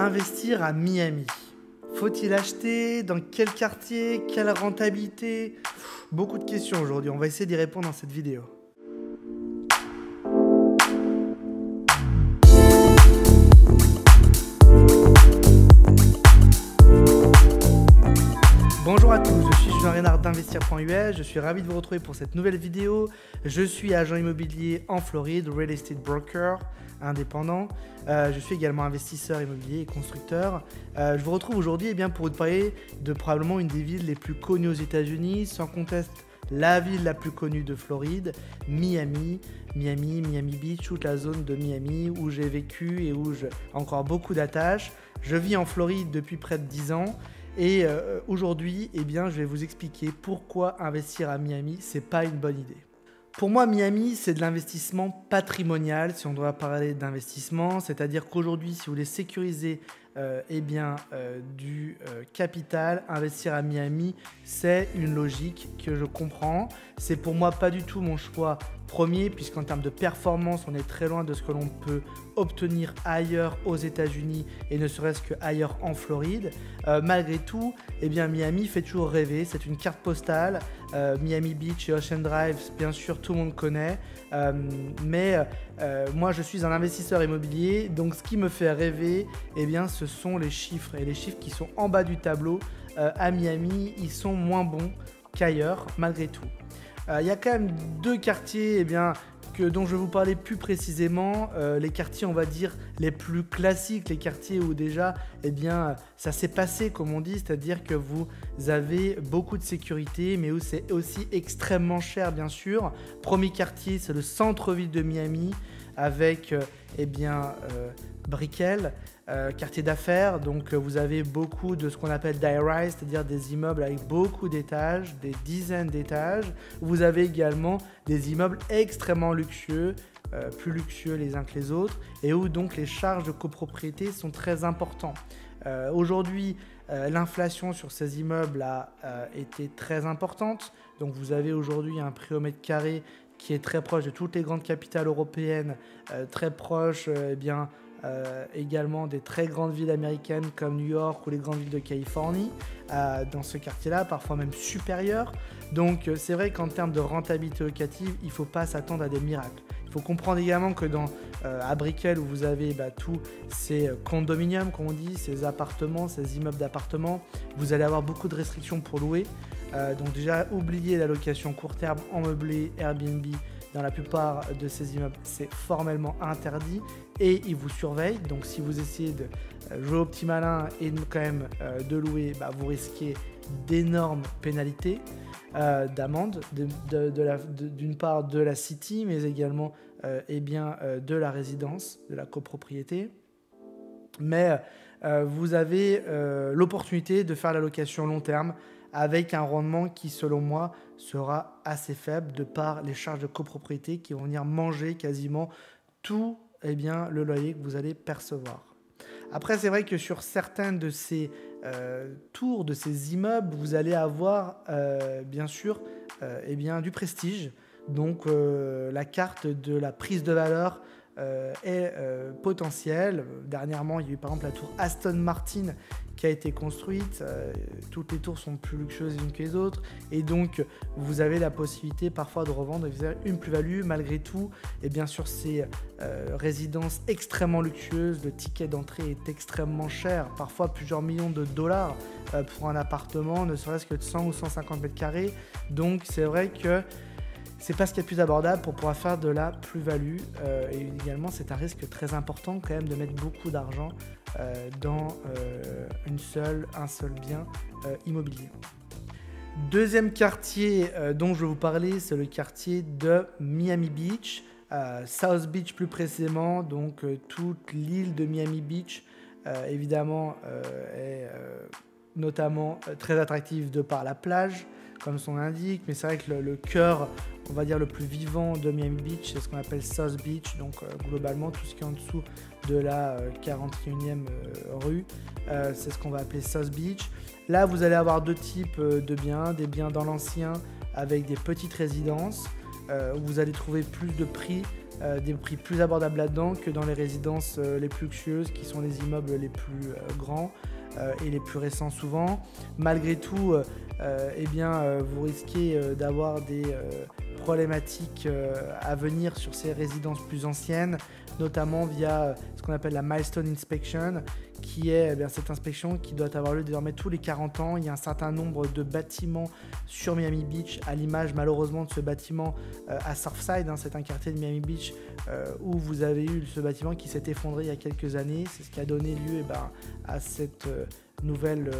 Investir à Miami. Faut-il acheter? Dans quel quartier? Quelle rentabilité? Beaucoup de questions aujourd'hui, on va essayer d'y répondre dans cette vidéo. Bonjour à tous, je suis Julien Reynard d'Investir.us, je suis ravi de vous retrouver pour cette nouvelle vidéo. Je suis agent immobilier en Floride, real estate broker indépendant. Je suis également investisseur immobilier et constructeur. Je vous retrouve aujourd'hui pour vous parler de probablement une des villes les plus connues aux États-Unis, sans conteste la ville la plus connue de Floride, Miami Beach, toute la zone de Miami où j'ai vécu et où j'ai encore beaucoup d'attaches. Je vis en Floride depuis près de 10 ans. Et aujourd'hui, je vais vous expliquer pourquoi investir à Miami, c'est pas une bonne idée. Pour moi, Miami, c'est de l'investissement patrimonial, si on doit parler d'investissement, c'est-à-dire qu'aujourd'hui, si vous voulez sécuriser du capital, investir à Miami, c'est une logique que je comprends. C'est pour moi pas du tout mon choix premier, puisqu'en termes de performance, on est très loin de ce que l'on peut obtenir ailleurs aux États-Unis et ne serait-ce qu'ailleurs en Floride. Malgré tout, Miami fait toujours rêver. C'est une carte postale. Miami Beach et Ocean Drive, bien sûr, tout le monde connaît. Moi, je suis un investisseur immobilier. Donc, ce qui me fait rêver, ce sont les chiffres. Et les chiffres qui sont en bas du tableau, à Miami, ils sont moins bons qu'ailleurs, malgré tout. Il y a quand même deux quartiers dont je vais vous parler plus précisément, les quartiers on va dire les plus classiques, les quartiers où déjà ça s'est passé comme on dit, c'est-à-dire que vous avez beaucoup de sécurité mais où c'est aussi extrêmement cher bien sûr. Premier quartier, c'est le centre-ville de Miami avec Brickell, quartier d'affaires, donc vous avez beaucoup de ce qu'on appelle high-rise, c'est-à-dire des immeubles avec beaucoup d'étages, des dizaines d'étages. Vous avez également des immeubles extrêmement luxueux, plus luxueux les uns que les autres, et où donc les charges de copropriété sont très importantes. Aujourd'hui, l'inflation sur ces immeubles a été très importante, donc vous avez aujourd'hui un prix au mètre carré qui est très proche de toutes les grandes capitales européennes, très proche également des très grandes villes américaines comme New York ou les grandes villes de Californie, dans ce quartier-là, parfois même supérieur. Donc c'est vrai qu'en termes de rentabilité locative, il ne faut pas s'attendre à des miracles. Il faut comprendre également que à Brickell, où vous avez tous ces condominiums, comme on dit, ces appartements, ces immeubles d'appartements, vous allez avoir beaucoup de restrictions pour louer. Donc déjà, oubliez la location court terme en meublé Airbnb. Dans la plupart de ces immeubles, c'est formellement interdit et ils vous surveillent. Donc si vous essayez de jouer au petit malin et de louer, vous risquez d'énormes pénalités, d'amendes, d'une part de la city, mais également de la résidence, de la copropriété. Mais vous avez l'opportunité de faire la location long terme avec un rendement qui, selon moi, sera assez faible de par les charges de copropriété qui vont venir manger quasiment tout le loyer que vous allez percevoir. Après, c'est vrai que sur certains de ces tours, de ces immeubles, vous allez avoir bien sûr du prestige. Donc, la carte de la prise de valeur est potentielle. Dernièrement, il y a eu par exemple la tour Aston Martin qui a été construite. Toutes les tours sont plus luxueuses les unes que les autres et donc vous avez la possibilité parfois de revendre et vous avez une plus-value. Malgré tout, et bien sûr ces résidences extrêmement luxueuses, le ticket d'entrée est extrêmement cher, parfois plusieurs millions de dollars pour un appartement, ne serait-ce que de 100 ou 150 mètres carrés. Donc c'est vrai que c'est pas ce qui est plus abordable pour pouvoir faire de la plus-value et également c'est un risque très important quand même de mettre beaucoup d'argent dans un seul bien immobilier. Deuxième quartier dont je vais vous parler, c'est le quartier de Miami Beach, South Beach plus précisément, donc toute l'île de Miami Beach évidemment est notamment très attractive de par la plage, comme son indique, mais c'est vrai que le cœur, on va dire le plus vivant de Miami Beach, c'est ce qu'on appelle South Beach, donc globalement tout ce qui est en dessous de la 41e rue, c'est ce qu'on va appeler South Beach. Là, vous allez avoir deux types de biens, des biens dans l'ancien avec des petites résidences, où vous allez trouver plus de prix des prix plus abordables là-dedans que dans les résidences les plus luxueuses, qui sont les immeubles les plus grands et les plus récents souvent. Malgré tout, eh bien, vous risquez d'avoir des problématiques à venir sur ces résidences plus anciennes, notamment via ce qu'on appelle la Milestone Inspection, qui est eh bien, cette inspection qui doit avoir lieu désormais tous les 40 ans. Il y a un certain nombre de bâtiments sur Miami Beach, à l'image malheureusement de ce bâtiment à Surfside, hein, c'est un quartier de Miami Beach où vous avez eu ce bâtiment qui s'est effondré il y a quelques années. C'est ce qui a donné lieu eh ben, à cette nouvelle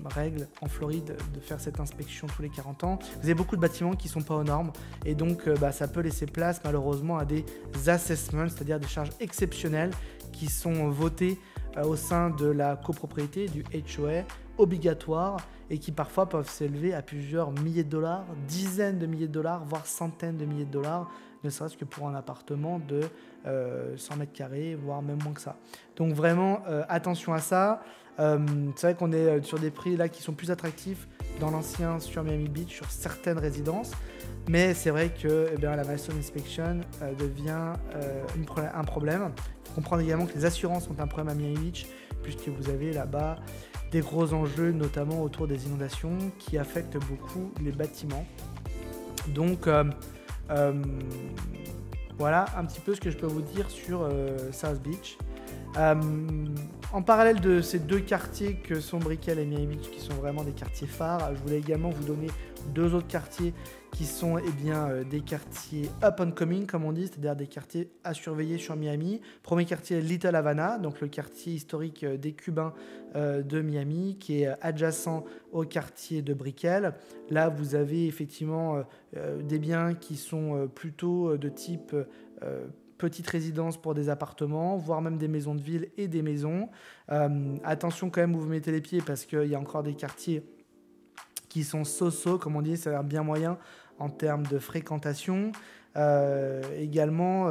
règle en Floride de faire cette inspection tous les 40 ans. Vous avez beaucoup de bâtiments qui ne sont pas aux normes et donc ça peut laisser place malheureusement à des assessments, c'est-à-dire des charges exceptionnelles qui sont votées au sein de la copropriété, du HOA, obligatoire et qui parfois peuvent s'élever à plusieurs milliers de dollars, dizaines de milliers de dollars, voire centaines de milliers de dollars, ne serait-ce que pour un appartement de 100 mètres carrés, voire même moins que ça. Donc vraiment, attention à ça. C'est vrai qu'on est sur des prix là qui sont plus attractifs dans l'ancien sur Miami Beach, sur certaines résidences. Mais c'est vrai que eh bien, la Milestone Inspection devient un problème. Il faut comprendre également que les assurances sont un problème à Miami Beach, puisque vous avez là-bas des gros enjeux, notamment autour des inondations, qui affectent beaucoup les bâtiments. Donc, voilà un petit peu ce que je peux vous dire sur South Beach. En parallèle de ces deux quartiers que sont Brickell et Miami Beach, qui sont vraiment des quartiers phares, je voulais également vous donner deux autres quartiers qui sont des quartiers up and coming, comme on dit, c'est-à-dire des quartiers à surveiller sur Miami. Premier quartier, Little Havana, donc le quartier historique des Cubains de Miami, qui est adjacent au quartier de Brickell. Là, vous avez effectivement des biens qui sont plutôt de type petite résidence pour des appartements, voire même des maisons de ville et des maisons. Attention quand même où vous mettez les pieds, parce qu'il y a encore des quartiers qui sont so-so, comme on dit, ça a l'air bien moyen en termes de fréquentation. Également,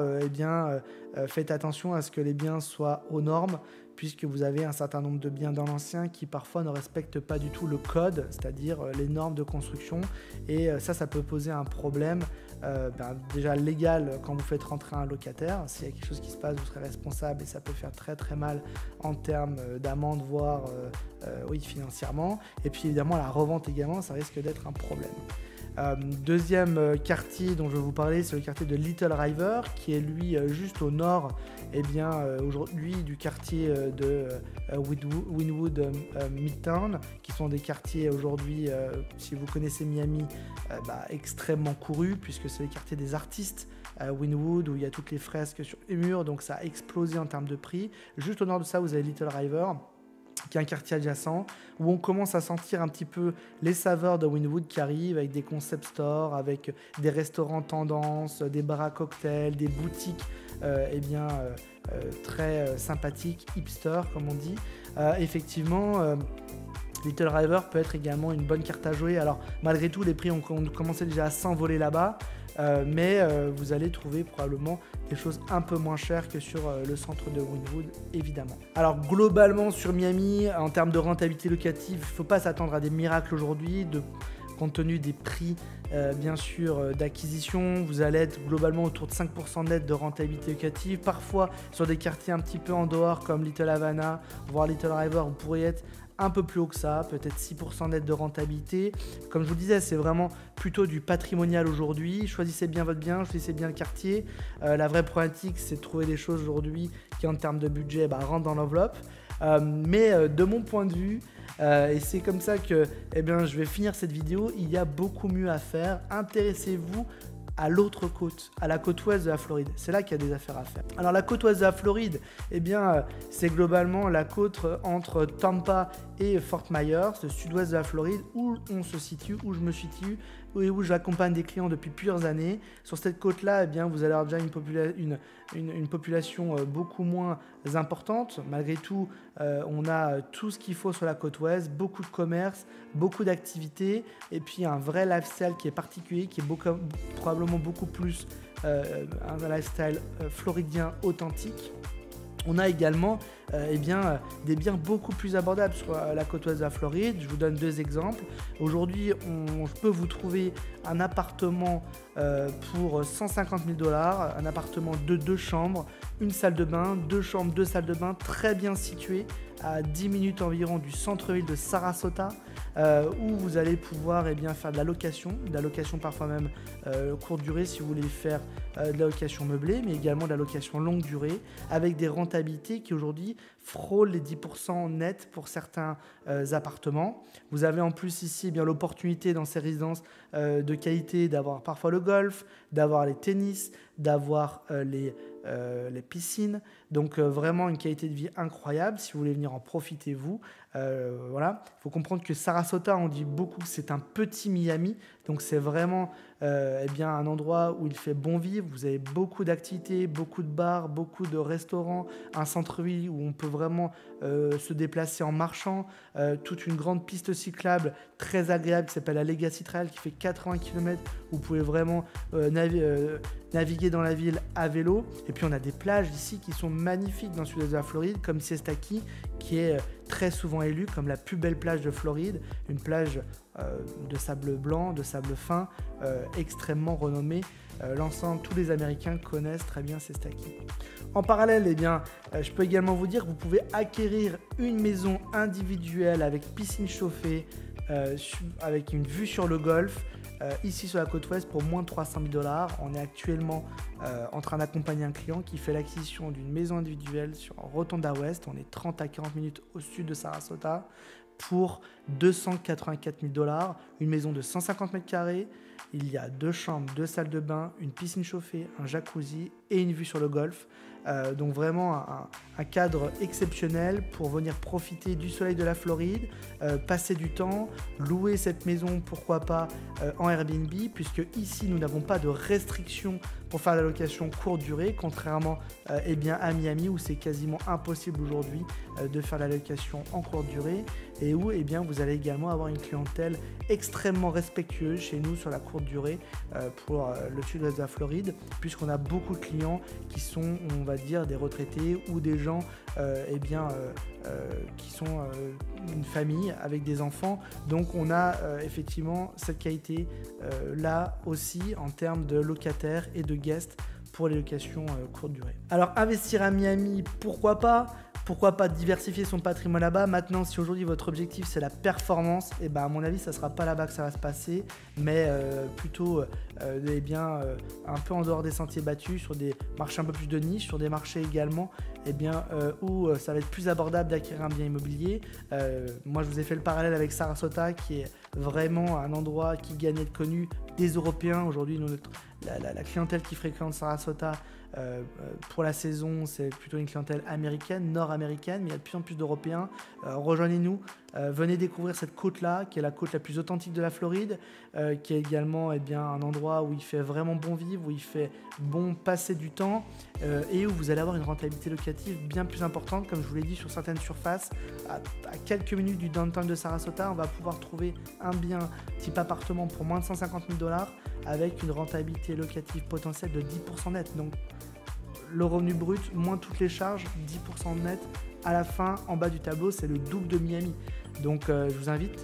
faites attention à ce que les biens soient aux normes, puisque vous avez un certain nombre de biens dans l'ancien qui parfois ne respectent pas du tout le code, c'est-à-dire les normes de construction. Et ça peut poser un problème déjà légal quand vous faites rentrer un locataire. S'il y a quelque chose qui se passe, vous serez responsable et ça peut faire très très mal en termes d'amende, voire financièrement. Et puis évidemment, la revente également, ça risque d'être un problème. Deuxième quartier dont je vais vous parler, c'est le quartier de Little River, qui est lui juste au nord aujourd'hui du quartier de Wynwood Midtown, qui sont des quartiers aujourd'hui, si vous connaissez Miami, extrêmement courus, puisque c'est les quartiers des artistes. Wynwood, où il y a toutes les fresques sur les murs, donc ça a explosé en termes de prix. Juste au nord de ça, vous avez Little River, qui est un quartier adjacent, où on commence à sentir un petit peu les saveurs de Wynwood qui arrivent, avec des concept stores, avec des restaurants tendance, des bars à cocktails, des boutiques très sympathiques, hipster comme on dit. Effectivement, Little River peut être également une bonne carte à jouer. Alors malgré tout, les prix ont commencé déjà à s'envoler là-bas, mais vous allez trouver probablement des choses un peu moins chères que sur le centre de Wynwood, évidemment. Alors globalement sur Miami, en termes de rentabilité locative, il ne faut pas s'attendre à des miracles aujourd'hui, compte tenu des prix bien sûr d'acquisition. Vous allez être globalement autour de 5% net de rentabilité locative. Parfois sur des quartiers un petit peu en dehors comme Little Havana, voire Little River, vous pourriez être un peu plus haut que ça, peut-être 6% net de rentabilité. Comme je vous le disais, c'est vraiment plutôt du patrimonial aujourd'hui. Choisissez bien votre bien, choisissez bien le quartier. La vraie problématique, c'est de trouver des choses aujourd'hui qui, en termes de budget, rentrent dans l'enveloppe. Mais de mon point de vue, et c'est comme ça que je vais finir cette vidéo, il y a beaucoup mieux à faire. Intéressez-vous à l'autre côte, à la côte ouest de la Floride. C'est là qu'il y a des affaires à faire. Alors la côte ouest de la Floride, c'est globalement la côte entre Tampa et Fort Myers, le sud-ouest de la Floride, où on se situe, où je me situe, et où j'accompagne des clients depuis plusieurs années. Sur cette côte-là, vous allez avoir déjà une population beaucoup moins importante. Malgré tout, on a tout ce qu'il faut sur la côte ouest, beaucoup de commerce, beaucoup d'activités, et puis un vrai lifestyle qui est particulier, qui est probablement beaucoup plus un lifestyle floridien authentique. On a également des biens beaucoup plus abordables sur la côte ouest de la Floride. Je vous donne 2 exemples. Aujourd'hui, je peux vous trouver un appartement pour 150 000 $, un appartement de 2 chambres, une salle de bain, 2 chambres, 2 salles de bain, très bien situé à 10 minutes environ du centre-ville de Sarasota, où vous allez pouvoir faire de la location parfois même courte durée si vous voulez faire de la location meublée, mais également de la location longue durée, avec des rentabilités qui aujourd'hui frôlent les 10% net pour certains appartements. Vous avez en plus ici l'opportunité dans ces résidences de qualité d'avoir parfois le golf, d'avoir les tennis, d'avoir les piscines, donc vraiment une qualité de vie incroyable. Si vous voulez venir en profiter vous, voilà. Il faut comprendre que Sarasota, on dit beaucoup que c'est un petit Miami, donc c'est vraiment un endroit où il fait bon vivre. Vous avez beaucoup d'activités, beaucoup de bars, beaucoup de restaurants, un centre-ville où on peut vraiment se déplacer en marchant, toute une grande piste cyclable très agréable qui s'appelle la Legacy Trail qui fait 80 km où vous pouvez vraiment naviguer dans la ville à vélo. Et puis on a des plages ici qui sont magnifiques dans le sud-est de la Floride, comme Siesta Key qui est très souvent élue comme la plus belle plage de Floride, une plage de sable blanc, de sable fin, extrêmement renommée. L'ensemble, tous les Américains connaissent très bien Siesta Key. En parallèle, je peux également vous dire que vous pouvez acquérir une maison individuelle avec piscine chauffée, avec une vue sur le golfe, ici sur la côte ouest pour moins de 300 000 $. On est actuellement en train d'accompagner un client qui fait l'acquisition d'une maison individuelle sur Rotonda West. On est 30 à 40 minutes au sud de Sarasota pour 284 000 $. Une maison de 150 mètres carrés. Il y a 2 chambres, 2 salles de bain, une piscine chauffée, un jacuzzi et une vue sur le golfe. Donc vraiment un cadre exceptionnel pour venir profiter du soleil de la Floride, passer du temps, louer cette maison, pourquoi pas en Airbnb, puisque ici nous n'avons pas de restrictions pour faire la location courte durée, contrairement à Miami où c'est quasiment impossible aujourd'hui de faire la location en courte durée, et où vous allez également avoir une clientèle extrêmement respectueuse chez nous sur la courte durée pour le sud-ouest de la Floride, puisqu'on a beaucoup de clients qui sont, on va dire, des retraités ou des gens qui sont une famille avec des enfants. Donc on a effectivement cette qualité là aussi en termes de locataires et de guests pour les locations courte durée. Alors investir à Miami, pourquoi pas? Pourquoi pas diversifier son patrimoine là-bas? Maintenant, si aujourd'hui votre objectif c'est la performance, à mon avis ça ne sera pas là-bas que ça va se passer, mais plutôt un peu en dehors des sentiers battus, sur des marchés un peu plus de niche, sur des marchés également où ça va être plus abordable d'acquérir un bien immobilier. Moi je vous ai fait le parallèle avec Sarasota qui est vraiment un endroit qui gagne à être connu des Européens. Aujourd'hui la clientèle qui fréquente Sarasota pour la saison, c'est plutôt une clientèle américaine, nord-américaine, mais il y a de plus en plus d'Européens. Rejoignez-nous, venez découvrir cette côte-là, qui est la côte la plus authentique de la Floride, qui est également un endroit où il fait vraiment bon vivre, où il fait bon passer du temps, et où vous allez avoir une rentabilité locative bien plus importante. Comme je vous l'ai dit, sur certaines surfaces, à quelques minutes du downtown de Sarasota, on va pouvoir trouver un bien type appartement pour moins de 150 000 $, avec une rentabilité locative potentielle de 10% net. Donc le revenu brut moins toutes les charges, 10% net à la fin. En bas du tableau, c'est le double de Miami. Donc je vous invite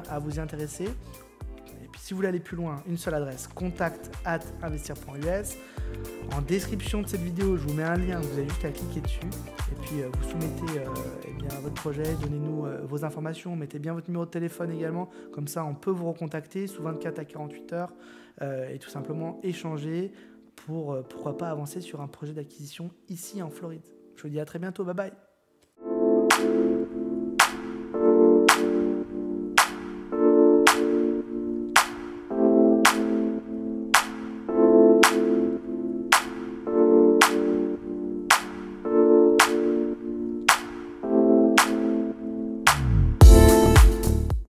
à vous y intéresser. Et puis si vous voulez aller plus loin, une seule adresse, contact@investir.us. En description de cette vidéo, je vous mets un lien, vous avez juste à cliquer dessus et puis vous soumettez votre projet, donnez-nous vos informations, mettez bien votre numéro de téléphone également, comme ça on peut vous recontacter sous 24 à 48 heures et tout simplement échanger pour pourquoi pas avancer sur un projet d'acquisition ici en Floride. Je vous dis à très bientôt, bye bye.